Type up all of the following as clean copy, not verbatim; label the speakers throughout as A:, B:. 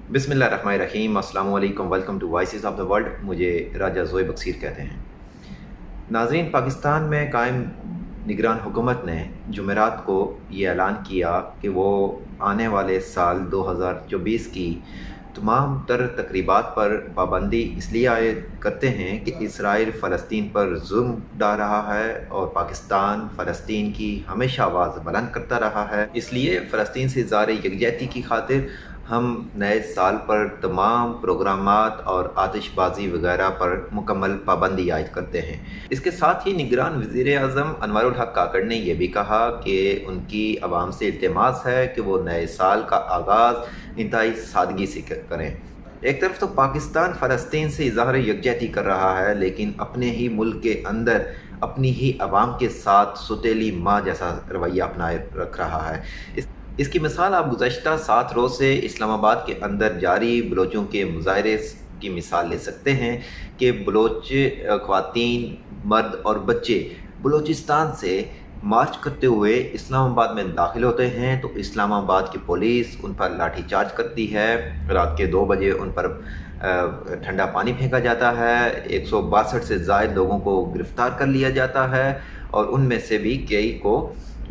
A: बिस्मिल्लाहिर्रहमानिर्रहीम, अस्सलाम वालेकुम, welcome to voices of the world. मुझे राजा ज़ोए बक्सीर कहते हैं। नाज़रीन, पाकिस्तान में कायम निगरान हुकूमत ने जुमेरात को ये ऐलान किया कि वो आने वाले साल 2024 की तमाम तर तकरीबात पर पाबंदी इसलिए आयद करते हैं कि इसराइल फ़लस्तीन पर जुल्म डाल रहा है और पाकिस्तान फ़लस्तीन की हमेशा आवाज़ बुलंद करता रहा है। इसलिए फ़लस्तीन से ज़ाहिर यकजहती की खातिर हम नए साल पर तमाम प्रोग्रामात और आतिशबाजी वगैरह पर मुकम्मल पाबंदी आयद करते हैं। इसके साथ ही निगरान वज़ीर आज़म अनवरुल हक काकड़ ने यह भी कहा कि उनकी आवाम से इल्तिमास है कि वो नए साल का आगाज़ इंतहाई सादगी से करें। एक तरफ तो पाकिस्तान फ़लस्तीन से इज़हार यकजहती कर रहा है, लेकिन अपने ही मुल्क के अंदर अपनी ही आवाम के साथ सुतीली माँ जैसा रवैया अपनाए रख रहा है। इसकी मिसाल आप गुज़श्ता 7 रोज़ से इस्लामाबाद के अंदर जारी बलोचों के मुजाहरे की मिसाल ले सकते हैं कि बलोच ख़वातीन, मर्द और बच्चे बलूचिस्तान से मार्च करते हुए इस्लामाबाद में दाखिल होते हैं तो इस्लामाबाद की पुलिस उन पर लाठीचार्ज करती है। रात के 2 बजे उन पर ठंडा पानी फेंका जाता है। 162 से ज़ायद लोगों को गिरफ़्तार कर लिया जाता है और उनमें से भी कई को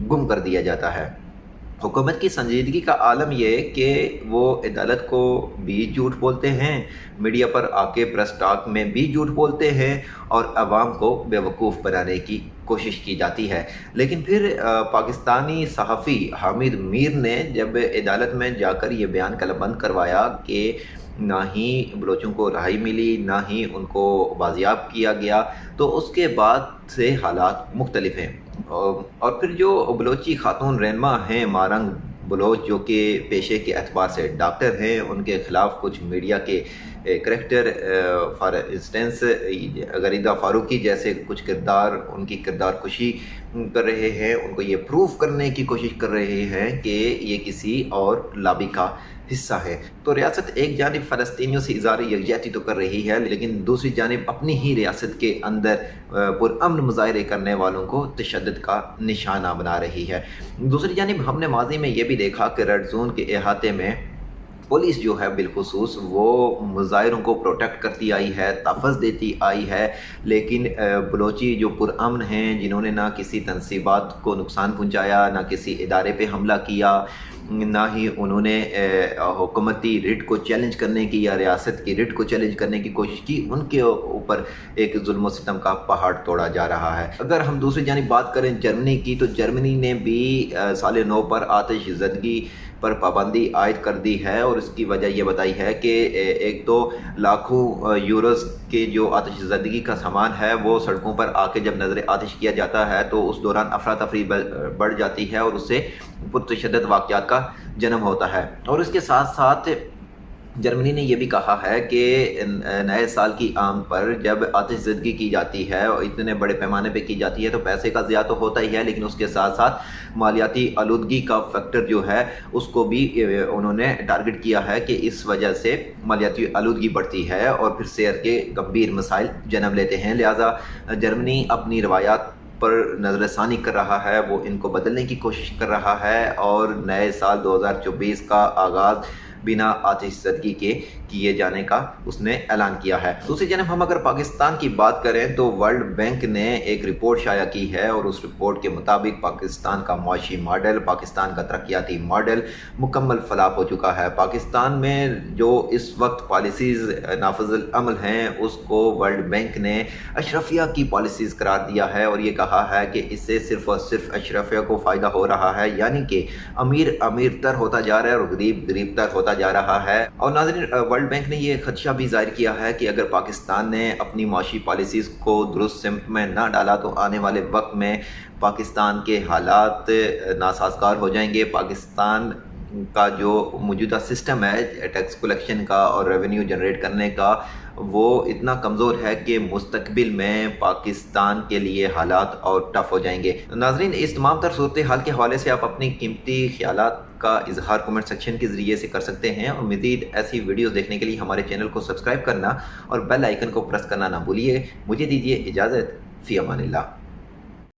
A: गुम कर दिया जाता है। हुकूमत की संजीदगी का आलम यह कि वो अदालत को भी झूठ बोलते हैं, मीडिया पर आके प्रेस टॉक में भी झूठ बोलते हैं और आवाम को बेवकूफ़ बनाने की कोशिश की जाती है। लेकिन फिर पाकिस्तानी सहाफ़ी हामिद मीर ने जब अदालत में जाकर ये बयान कलमबंद करवाया कि ना ही बलोचों को रहाई मिली, ना ही उनको बाजियाब किया गया, तो उसके बाद से हालात मुख्तलिफ हैं। और फिर जो बलोची खातून रहनुमा हैं मारंग बलोच, जो कि पेशे के एतबार से डॉक्टर हैं, उनके ख़िलाफ़ कुछ मीडिया के करैक्टर फॉर इंस्टेंस गरीदा फ़ारूकी जैसे कुछ किरदार उनकी किरदार कुशी कर रहे हैं, उनको ये प्रूफ करने की कोशिश कर रहे हैं कि ये किसी और लॉबी का हिस्सा है। तो रियासत एक जानिब फ़लस्तीनियों से इज़हार यकजहती तो कर रही है, लेकिन दूसरी जानिब अपनी ही रियासत के अंदर पुरअमन मुज़ाहरे करने वालों को तशद्दुद का निशाना बना रही है। दूसरी जानिब हमने माजी में ये भी देखा कि रेड जोन के अहाते में पुलिस जो है बिलखुसूस वो मुज़ाहिरों को प्रोटेक्ट करती आई है, तहफ़्फ़ुज़ देती आई है, लेकिन बलोची जो पुरअमन हैं, जिन्होंने ना किसी तनसीबात को नुकसान पहुंचाया, ना किसी इदारे पे हमला किया, ना ही उन्होंने हुकूमती रिट को चैलेंज करने की या रियासत की रिट को चैलेंज करने की कोशिश की, उनके ऊपर एक जुल्म सितम का पहाड़ तोड़ा जा रहा है। अगर हम दूसरी जानिब बात करें जर्मनी की, तो जर्मनी ने भी साल नौ पर आतिशज़दगी पर पाबंदी आयद कर दी है और इसकी वजह यह बताई है कि एक तो लाखों यूरोस के जो आतिशज़दगी का सामान है वो सड़कों पर आके जब नज़र आतिश किया जाता है तो उस दौरान अफरा तफरी बढ़ जाती है और उससे पुरतशद्दुद वाक़यात का जन्म होता है। और इसके साथ साथ जर्मनी ने यह भी कहा है कि नए साल की आम पर जब आतिशज़दगी की जाती है और इतने बड़े पैमाने पे की जाती है तो पैसे का ज़िया तो होता ही है, लेकिन उसके साथ साथ मालियाती आलूदगी का फैक्टर जो है उसको भी उन्होंने टारगेट किया है कि इस वजह से मालियाती आलूदगी बढ़ती है और फिर सेहत के गंभीर मसाइल जन्म लेते हैं। लिहाजा जर्मनी अपनी रवायात पर नज़रसानी कर रहा है, वो इनको बदलने की कोशिश कर रहा है और नए साल 2024 का आगाज़ बिना आतिशज़दगी के किए जाने का उसने ऐलान किया है। दूसरी जानब हम अगर पाकिस्तान की बात करें तो वर्ल्ड बैंक ने एक रिपोर्ट शाया की है और उस रिपोर्ट के मुताबिक पाकिस्तान का मुआशी मॉडल, पाकिस्तान का तरक्याती मॉडल मुकम्मल फलाप हो चुका है। पाकिस्तान में जो इस वक्त पॉलिसीज़ नाफिज़ुल अमल हैं उसको वर्ल्ड बैंक ने अशरफिया की पॉलिसीज़ करार दिया है और ये कहा है कि इससे सिर्फ़ और सिर्फ अशरफिया को फ़ायदा हो रहा है, यानी कि अमीर अमीर तर होता जा रहा है और गरीब गरीब तर होता जा रहा है। और नाज़रीन, वर्ल्ड बैंक ने यह खदशा भी जाहिर किया है कि अगर पाकिस्तान ने अपनी माशी पॉलिसीज़ को दुरुस्त सिमत में ना डाला तो आने वाले वक्त में पाकिस्तान के हालात नासाज़गार हो जाएंगे। पाकिस्तान का जो मौजूदा सिस्टम है टैक्स कलेक्शन का और रेवेन्यू जनरेट करने का, वो इतना कमज़ोर है कि मुस्तकबिल में पाकिस्तान के लिए हालात और टफ हो जाएंगे। नाज़रीन, इस तमाम तर सूरत हाल के हवाले से आप अपनी कीमती ख्यालात का इजहार कमेंट सेक्शन के ज़रिए से कर सकते हैं और मज़ीद ऐसी वीडियोस देखने के लिए हमारे चैनल को सब्सक्राइब करना और बेल आइकन को प्रेस करना ना भूलिए। मुझे दीजिए इजाज़त। फ़ी अमानिल्लाह।